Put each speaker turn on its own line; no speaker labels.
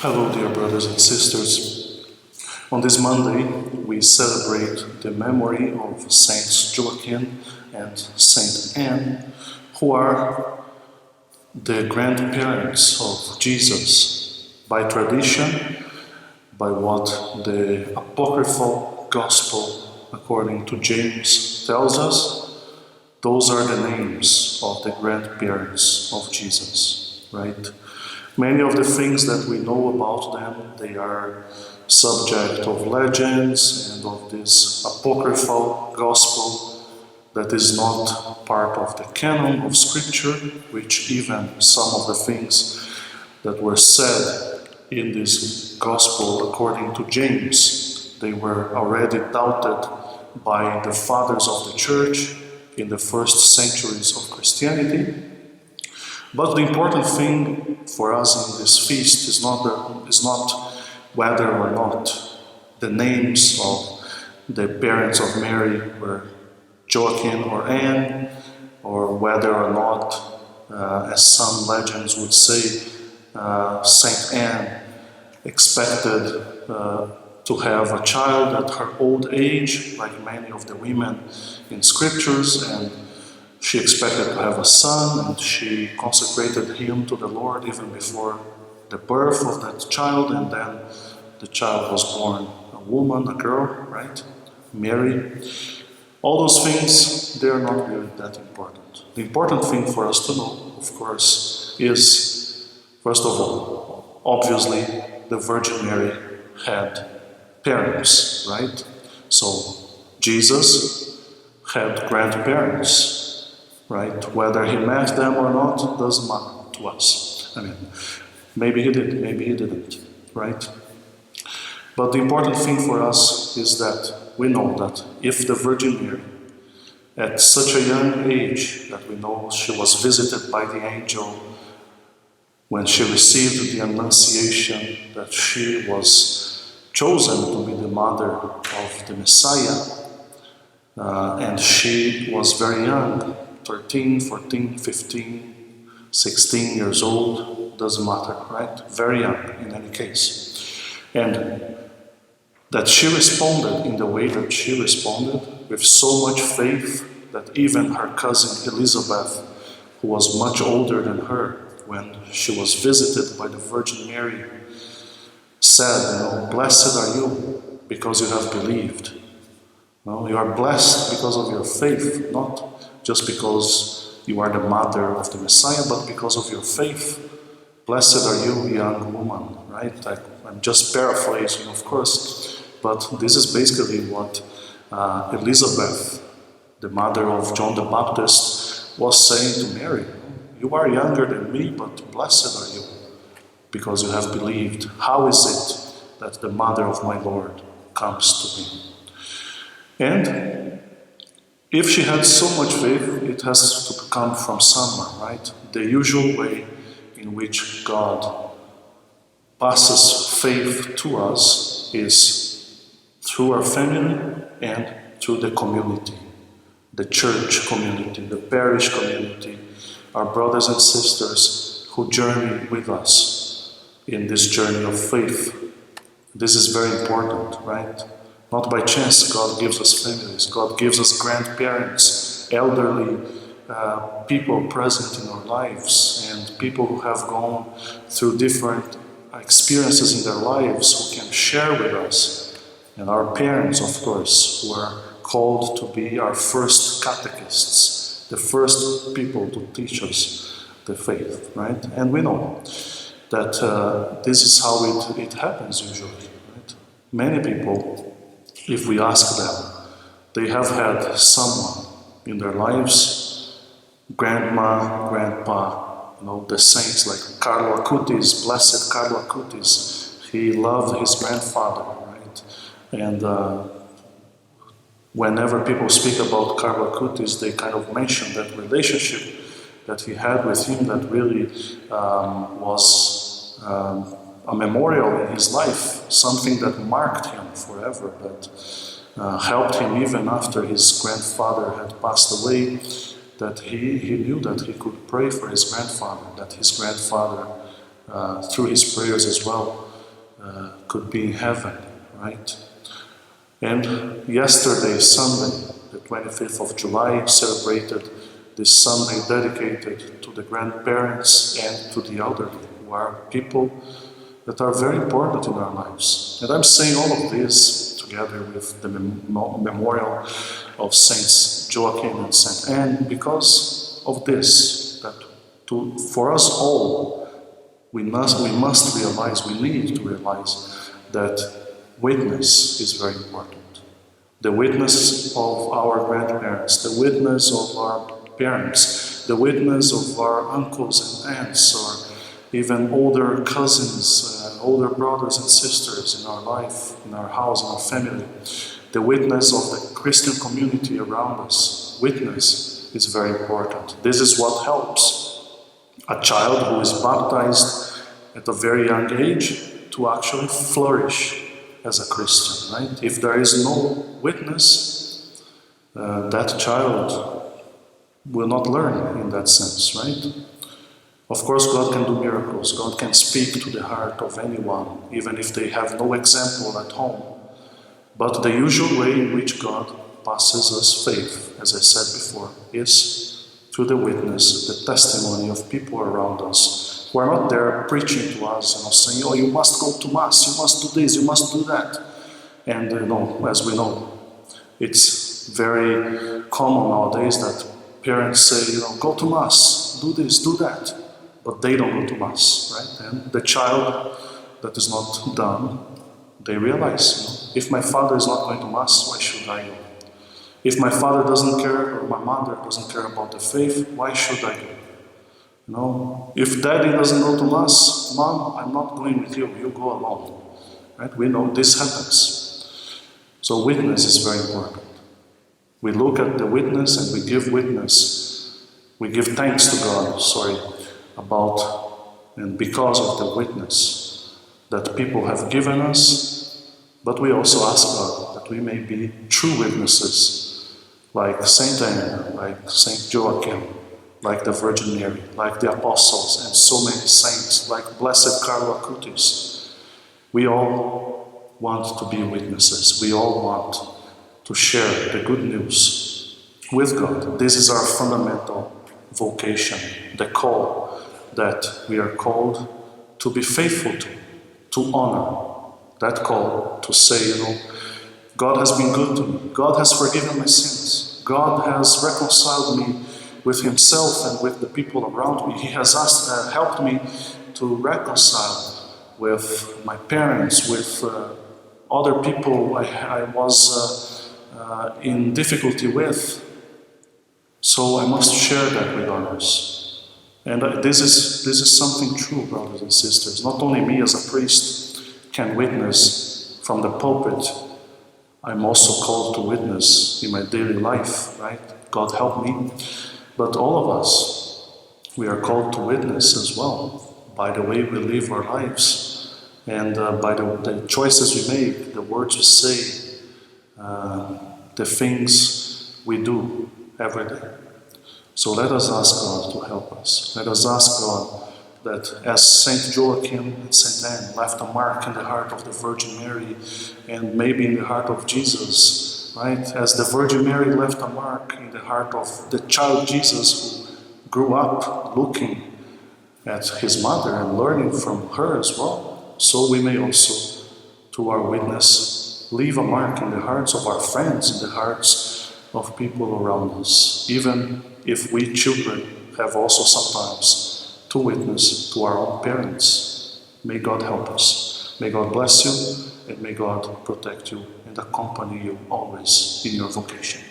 Hello, dear brothers and sisters. On this Monday, we celebrate the memory of Saints Joachim and Saint Anne, who are the grandparents of Jesus. By tradition, by what the apocryphal Gospel, according to James, tells us, those are the names of the grandparents of Jesus, right? Many of the things that we know about them, they are subject of legends and of this apocryphal gospel that is not part of the canon of Scripture, which even some of the things that were said in this gospel according to James, they were already doubted by the fathers of the church in the first centuries of Christianity. But the important thing for us in this feast is not whether or not the names of the parents of Mary were Joachim or Anne, or whether or not, as some legends would say, Saint Anne expected to have a child at her old age, like many of the women in scriptures, and she expected to have a son, and she consecrated him to the Lord even before the birth of that child, and then the child was born a woman, a girl, right? Mary. All those things, they are not really that important. The important thing for us to know, of course, is, first of all, obviously, the Virgin Mary had parents, right? So, Jesus had grandparents, right? Whether he met them or not doesn't matter to us. I mean, maybe he did, maybe he didn't, right? But the important thing for us is that we know that if the Virgin Mary, at such a young age, that we know she was visited by the angel when she received the Annunciation, that she was chosen to be the mother of the Messiah, and she was very young, 13, 14, 15, 16 years old, doesn't matter, right? Very young in any case. And that she responded in the way that she responded, with so much faith that even her cousin Elizabeth, who was much older than her, when she was visited by the Virgin Mary, said, blessed are you because you have believed. No, you are blessed because of your faith, not just because you are the mother of the Messiah, but because of your faith. Blessed are you, young woman, right? I'm just paraphrasing, of course, but this is basically what Elizabeth, the mother of John the Baptist, was saying to Mary. You are younger than me, but blessed are you, because you have believed. How is it that the mother of my Lord comes to me? And if she had so much faith, it has to come from somewhere, right? The usual way in which God passes faith to us is through our family and through the community, the church community, the parish community, our brothers and sisters who journey with us in this journey of faith. This is very important, right? Not by chance God gives us families. God gives us grandparents, elderly people present in our lives, and people who have gone through different experiences in their lives who can share with us. And our parents, of course, who are called to be our first catechists, the first people to teach us the faith, right? And we know that this is how it happens usually, right? Many people, if we ask them, they have had someone in their lives, grandma, grandpa, the saints like Carlo Acutis, blessed Carlo Acutis. He loved his grandfather, right? And whenever people speak about Carlo Acutis, they kind of mention that relationship that he had with him that really was a memorial in his life, something that marked him forever, that helped him even after his grandfather had passed away, that he knew that he could pray for his grandfather, that his grandfather, through his prayers as well, could be in heaven, right? And yesterday, Sunday, the 25th of July, celebrated this Sunday dedicated to the grandparents and to the elderly, who are people that are very important in our lives. And I'm saying all of this together with the memorial of Saints Joachim and Saint Anne because of this, that for us all, we must realize, we need to realize that witness is very important. The witness of our grandparents, the witness of our parents, the witness of our uncles and aunts, or even older cousins, older brothers and sisters in our life, in our house, in our family, the witness of the Christian community around us. Witness is very important. This is what helps a child who is baptized at a very young age to actually flourish as a Christian, right? If there is no witness, that child will not learn in that sense, right? Of course, God can do miracles. God can speak to the heart of anyone, even if they have no example at home. But the usual way in which God passes us faith, as I said before, is through the witness, the testimony of people around us who are not there preaching to us and saying, oh, you must go to Mass, you must do this, you must do that. And as we know, it's very common nowadays that parents say, go to Mass, do this, do that. But they don't go to Mass, right? And the child that is not done, they realize, if my father is not going to Mass, why should I go? If my father doesn't care, or my mother doesn't care about the faith, why should I go? If daddy doesn't go to Mass, Mom, I'm not going with you, you go alone. Right? We know this happens. So witness is very important. We look at the witness and we give witness. We give thanks to God, about and because of the witness that people have given us, but we also ask God that we may be true witnesses, like Saint Anne, like Saint Joachim, like the Virgin Mary, like the Apostles, and so many saints, like Blessed Carlo Acutis. We all want to be witnesses. We all want to share the good news with God. This is our fundamental vocation, the call that we are called to be faithful to honor. That call to say, God has been good to me. God has forgiven my sins. God has reconciled me with Himself and with the people around me. He has helped me to reconcile with my parents, with other people I was in difficulty with. So I must share that with others. And this is something true, brothers and sisters. Not only me as a priest can witness from the pulpit, I'm also called to witness in my daily life, right? God help me. But all of us, we are called to witness as well, by the way we live our lives, and by the choices we make, the words we say, the things we do every day. So let us ask God to help us. Let us ask God that as Saint Joachim and Saint Anne left a mark in the heart of the Virgin Mary and maybe in the heart of Jesus, right? As the Virgin Mary left a mark in the heart of the child Jesus who grew up looking at his mother and learning from her as well, so we may also, through our witness, leave a mark in the hearts of our friends, in the hearts of people around us, even if we children have also sometimes to witness to our own parents. May God help us. May God bless you, and may God protect you and accompany you always in your vocation.